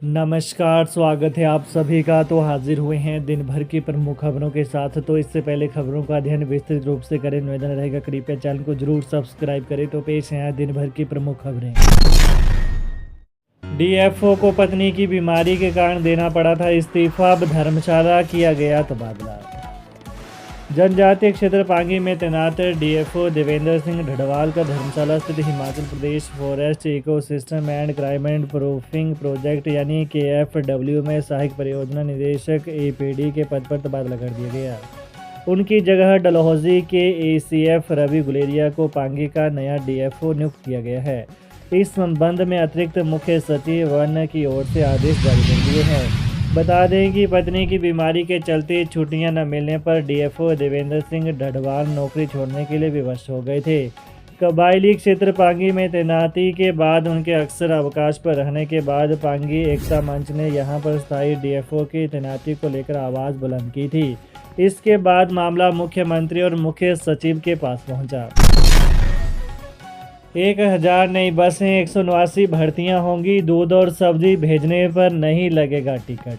नमस्कार, स्वागत है आप सभी का। तो हाजिर हुए हैं दिन भर की प्रमुख खबरों के साथ। तो इससे पहले खबरों का अध्ययन विस्तृत रूप से करें, निवेदन रहेगा कृपया चैनल को जरूर सब्सक्राइब करें। तो पेश हैं दिन भर की प्रमुख खबरें। डीएफओ को पत्नी की बीमारी के कारण देना पड़ा था इस्तीफा, अब धर्मशाला किया गया तबादला। जनजातीय क्षेत्र पांगी में तैनात डीएफओ देवेंद्र सिंह ढडवाल का धर्मशाला स्थित Himachal Pradesh forest ecosystem and climate proofing project यानी KFW में सहायक परियोजना निदेशक APD के पद पर तबादला कर दिया गया। उनकी जगह डलहौजी के ACF रवि गुलेरिया को पांगी का नया डीएफओ नियुक्त किया गया है। इस संबंध में अतिरिक्त मुख्य सचिव वन की ओर से आदेश जारी कर दिए हैं। बता दें कि पत्नी की बीमारी के चलते छुट्टियां न मिलने पर डीएफओ देवेंद्र सिंह ढडवाल नौकरी छोड़ने के लिए विवश हो गए थे। कबायली क्षेत्र पांगी में तैनाती के बाद उनके अक्सर अवकाश पर रहने के बाद पांगी एकता मंच ने यहां पर स्थायी डीएफओ की तैनाती को लेकर आवाज़ बुलंद की थी। इसके बाद मामला मुख्यमंत्री और मुख्य सचिव के पास पहुंचा। 1000 नई बसें, 189 भर्तियां होंगी, दूध और सब्जी भेजने पर नहीं लगेगा टिकट।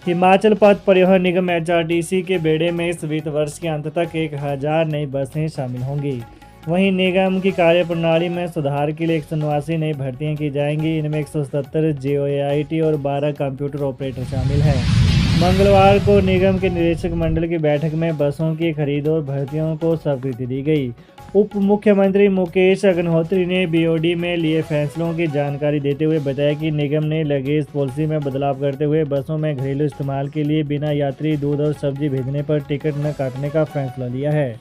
हिमाचल पथ परिवहन निगम HRTC के बेड़े में इस वित्त वर्ष के अंत तक 1000 नई बसें शामिल होंगी। वहीं निगम की कार्यप्रणाली में सुधार के लिए 189 नई भर्तियां की जाएंगी। इनमें 177 JOAIT और 12 कंप्यूटर ऑपरेटर शामिल हैं। मंगलवार को निगम के निदेशक मंडल की बैठक में बसों की खरीद और भर्तियों को स्वीकृति दी गई। उप मुख्यमंत्री मुकेश अग्निहोत्री ने BOD में लिए फैसलों की जानकारी देते हुए बताया कि निगम ने लगेज पॉलिसी में बदलाव करते हुए बसों में घरेलू इस्तेमाल के लिए बिना यात्री दूध और सब्जी भेजने पर टिकट न काटने का फैसला लिया है।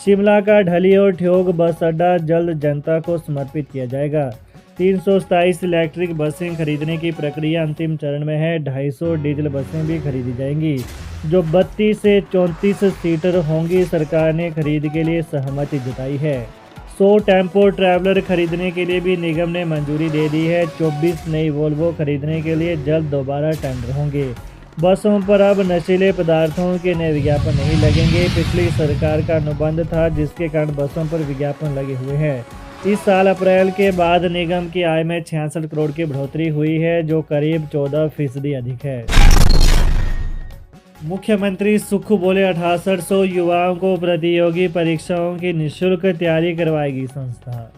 शिमला का ढली और ठियोग बस अड्डा जल्द जनता को समर्पित किया जाएगा। 327 इलेक्ट्रिक बसें खरीदने की प्रक्रिया अंतिम चरण में है। 250 डीजल बसें भी खरीदी जाएंगी जो 32 से 34 सीटर होंगी। सरकार ने खरीद के लिए सहमति जताई है। 100 टेम्पो ट्रैवलर खरीदने के लिए भी निगम ने मंजूरी दे दी है। 24 नई वोल्वो खरीदने के लिए जल्द दोबारा टेंडर होंगे। बसों पर अब नशीले पदार्थों के नए विज्ञापन नहीं लगेंगे। पिछली सरकार का अनुबंध था जिसके कारण बसों पर विज्ञापन लगे हुए हैं। इस साल अप्रैल के बाद निगम की आय में 66 करोड़ की बढ़ोतरी हुई है जो करीब 14% अधिक है। मुख्यमंत्री सुख बोले 6800 युवाओं को प्रतियोगी परीक्षाओं की निःशुल्क तैयारी करवाएगी संस्था।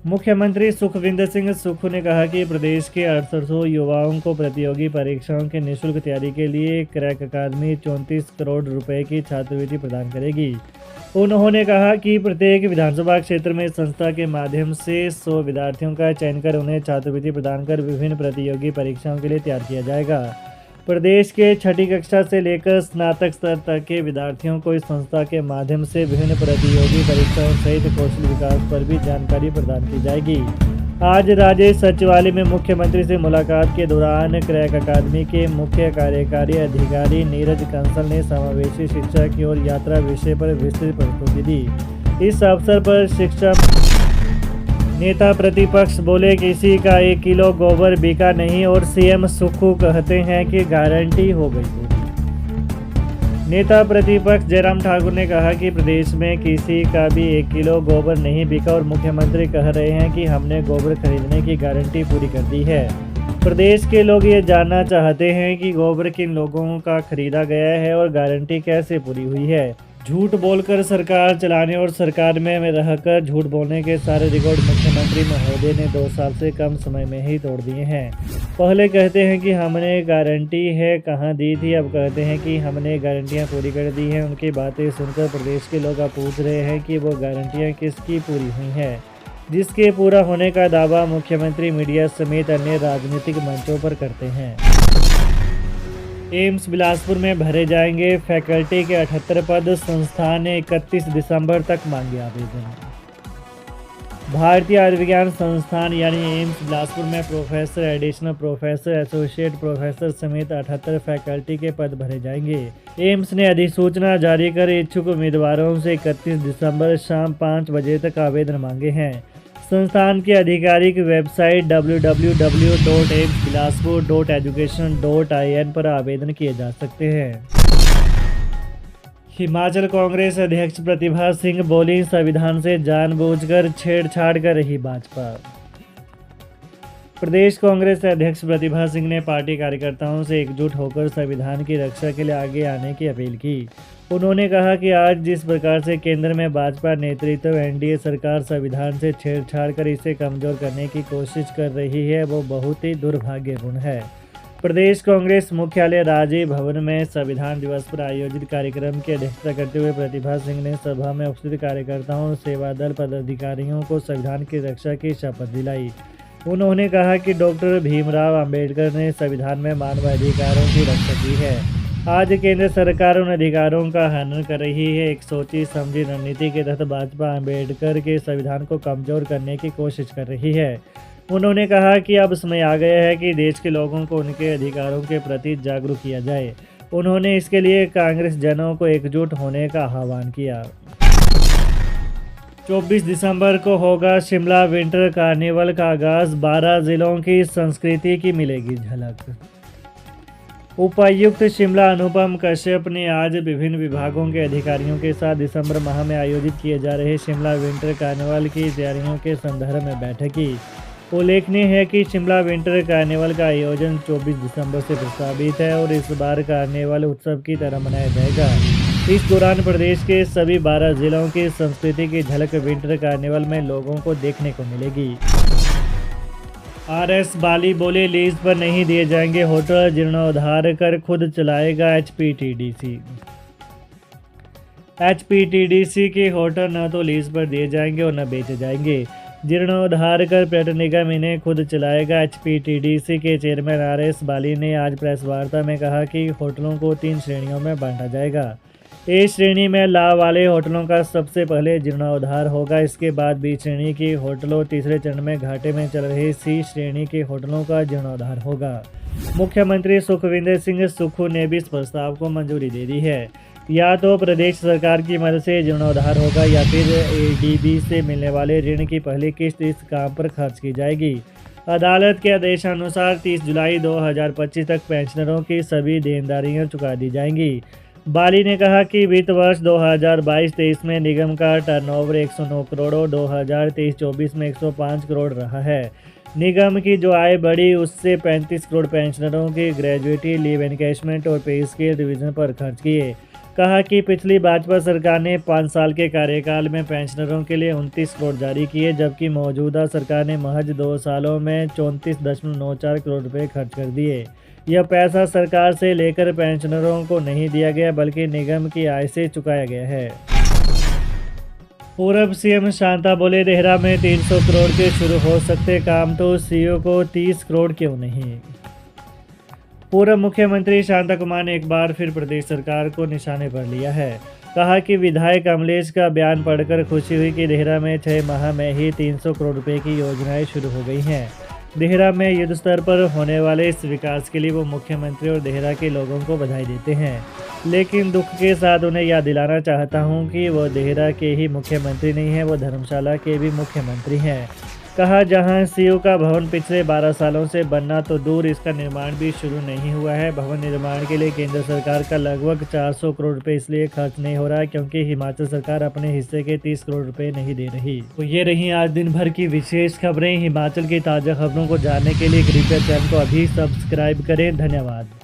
मुख्यमंत्री सुखविंदर सिंह सुक्खू ने कहा कि प्रदेश के 6800 युवाओं को प्रतियोगी परीक्षाओं की निःशुल्क तैयारी के लिए क्रैक अकादमी 34 करोड़ रुपए की छात्रवृत्ति प्रदान करेगी। उन्होंने कहा कि प्रत्येक विधानसभा क्षेत्र में संस्था के माध्यम से 100 विद्यार्थियों का चयन कर उन्हें छात्रवृत्ति प्रदान कर विभिन्न प्रतियोगी परीक्षाओं के लिए तैयार किया जाएगा। प्रदेश के 6ठी कक्षा से लेकर स्नातक स्तर तक के विद्यार्थियों को इस संस्था के माध्यम से विभिन्न प्रतियोगी परीक्षाओं सहित कौशल विकास पर भी जानकारी प्रदान की जाएगी। आज राज्य सचिवालय में मुख्यमंत्री से मुलाकात के दौरान क्रैक अकादमी के मुख्य कार्यकारी अधिकारी नीरज कंसल ने समावेशी शिक्षा की ओर यात्रा विषय पर विस्तृत प्रस्तुति दी। इस अवसर पर शिक्षा नेता प्रतिपक्ष बोले किसी का 1 किलो गोबर बिका नहीं और CM सुक्खू कहते हैं कि गारंटी हो गई पूरी। नेता प्रतिपक्ष जयराम ठाकुर ने कहा कि प्रदेश में किसी का भी 1 किलो गोबर नहीं बिका और मुख्यमंत्री कह रहे हैं कि हमने गोबर खरीदने की गारंटी पूरी कर दी है। प्रदेश के लोग ये जानना चाहते हैं कि गोबर किन लोगों का खरीदा गया है और गारंटी कैसे पूरी हुई है। झूठ बोलकर सरकार चलाने और सरकार में रहकर झूठ बोलने के सारे रिकॉर्ड मुख्यमंत्री महोदय ने 2 साल से कम समय में ही तोड़ दिए हैं। पहले कहते हैं कि हमने गारंटी है कहाँ दी थी, अब कहते हैं कि हमने गारंटियाँ पूरी कर दी हैं। उनकी बातें सुनकर प्रदेश के लोग अब पूछ रहे हैं कि वो गारंटियाँ किसकी पूरी हुई हैं, जिसके पूरा होने का दावा मुख्यमंत्री मीडिया समेत अन्य राजनीतिक मंचों पर करते हैं। एम्स बिलासपुर में भरे जाएंगे फैकल्टी के 78 पद, संस्थान ने 31 दिसंबर तक मांगे आवेदन। भारतीय आयुर्विज्ञान संस्थान यानी एम्स बिलासपुर में professor, additional professor, associate professor समेत 78 फैकल्टी के पद भरे जाएंगे। एम्स ने अधिसूचना जारी कर इच्छुक उम्मीदवारों से 31 दिसंबर शाम 5 बजे तक आवेदन मांगे हैं। संस्थान की आधिकारिक वेबसाइट www.amsbilaspur.education.in पर आवेदन किए जा सकते हैं। हिमाचल कांग्रेस अध्यक्ष प्रतिभा सिंह बोली, संविधान से जानबूझकर छेड़छाड़ कर रही भाजपा। प्रदेश कांग्रेस अध्यक्ष प्रतिभा सिंह ने पार्टी कार्यकर्ताओं से एकजुट होकर संविधान की रक्षा के लिए आगे आने की अपील की। उन्होंने कहा कि आज जिस प्रकार से केंद्र में भाजपा नेतृत्व एनडीए सरकार संविधान से छेड़छाड़ कर इसे कमजोर करने की कोशिश कर रही है, वो बहुत ही दुर्भाग्यपूर्ण है। प्रदेश कांग्रेस मुख्यालय राजीव भवन में संविधान दिवस पर आयोजित कार्यक्रम की अध्यक्षता करते हुए प्रतिभा सिंह ने सभा में उपस्थित कार्यकर्ताओं और सेवा दल पदाधिकारियों को संविधान की रक्षा की शपथ दिलाई। उन्होंने कहा कि डॉक्टर भीमराव अंबेडकर ने संविधान में मानवाधिकारों की रक्षा की है। आज केंद्र सरकार उन अधिकारों का हनन कर रही है। एक सोची समझी रणनीति के तहत भाजपा अंबेडकर के संविधान को कमजोर करने की कोशिश कर रही है। उन्होंने कहा कि अब समय आ गया है कि देश के लोगों को उनके अधिकारों के प्रति जागरूक किया जाए। उन्होंने इसके लिए कांग्रेस जनों को एकजुट होने का आह्वान किया। 24 दिसंबर को होगा शिमला विंटर कार्निवल का आगाज, 12 जिलों की संस्कृति की मिलेगी झलक। उपायुक्त शिमला अनुपम कश्यप ने आज विभिन्न विभागों के अधिकारियों के साथ दिसंबर माह में आयोजित किए जा रहे शिमला विंटर कार्निवल की तैयारियों के संदर्भ में बैठक की। उल्लेखनीय है कि शिमला विंटर कार्निवल का आयोजन 24 दिसंबर से प्रस्तावित है और इस बार कार्निवल उत्सव की तरह मनाया जाएगा। इस दौरान प्रदेश के सभी 12 जिलों की संस्कृति की झलक विंटर कार्निवल में लोगों को देखने को मिलेगी। आरएस बाली बोले, लीज पर नहीं दिए जाएंगे होटल, जीर्णोद्धार कर खुद चलाएगा एचपीटीडीसी। एचपीटीडीसी के होटल न तो लीज पर दिए जाएंगे और न बेचे जाएंगे। जीर्णोद्धार कर पर्यटन निगम इन्हें खुद चलाएगा। एचपीटीडीसी के चेयरमैन आरएस बाली ने आज प्रेस वार्ता में कहा कि होटलों को 3 श्रेणियों में बांटा जाएगा। ए श्रेणी में लाभ वाले होटलों का सबसे पहले जीर्णोद्धार होगा। इसके बाद बी श्रेणी के होटलों, तीसरे चरण में घाटे में चल रहे सी श्रेणी के होटलों का जीर्णोद्धार होगा। मुख्यमंत्री सुखविंदर सिंह सुक्खू ने भी इस प्रस्ताव को मंजूरी दे दी है। या तो प्रदेश सरकार की मदद से जीर्णोद्धार होगा या फिर एडीबी से मिलने वाले ऋण की पहली किस्त इस काम पर खर्च की जाएगी। अदालत के आदेशानुसार 30 जुलाई 2025 तक पेंशनरों की सभी देनदारियां चुका दी जाएंगी। बाली ने कहा कि वित्त वर्ष 2022-23 में निगम का टर्नओवर 109 करोड़ और 2023-24 में 105 करोड़ रहा है। निगम की जो आय बढ़ी उससे 35 करोड़ पेंशनरों की ग्रेजुएटी, लीव एनकैशमेंट और पे स्केल रिवीजन पर खर्च किए। कहा कि पिछली भाजपा सरकार ने 5 साल के कार्यकाल में पेंशनरों के लिए 29 करोड़ जारी किए, जबकि मौजूदा सरकार ने महज 2 सालों में 34.94 करोड़ रुपए खर्च कर दिए। यह पैसा सरकार से लेकर पेंशनरों को नहीं दिया गया बल्कि निगम की आय से चुकाया गया है। पूर्व सीएम शांता बोले, देहरा में 300 करोड़ के शुरू हो सकते काम तो सीओ को 30 करोड़ क्यों नहीं। पूर्व मुख्यमंत्री शांता कुमार ने एक बार फिर प्रदेश सरकार को निशाने पर लिया है। कहा कि विधायक अमलेश का बयान पढ़कर खुशी हुई कि देहरा में 6 माह में ही 300 करोड़ रुपए की योजनाएं शुरू हो गई हैं। देहरा में युद्ध स्तर पर होने वाले इस विकास के लिए वो मुख्यमंत्री और देहरा के लोगों को बधाई देते हैं, लेकिन दुख के साथ उन्हें याद दिलाना चाहता हूं कि वो देहरा के ही मुख्यमंत्री नहीं हैं, वो धर्मशाला के भी मुख्यमंत्री हैं। कहा, जहां सीयू का भवन पिछले 12 सालों से बनना तो दूर, इसका निर्माण भी शुरू नहीं हुआ है। भवन निर्माण के लिए केंद्र सरकार का लगभग 400 करोड़ रुपए इसलिए खर्च नहीं हो रहा है क्योंकि हिमाचल सरकार अपने हिस्से के 30 करोड़ रुपए नहीं दे रही। तो ये रही आज दिन भर की विशेष खबरें। हिमाचल की ताज़ा खबरों को जानने के लिए कृपया चैनल को अभी सब्सक्राइब करें। धन्यवाद।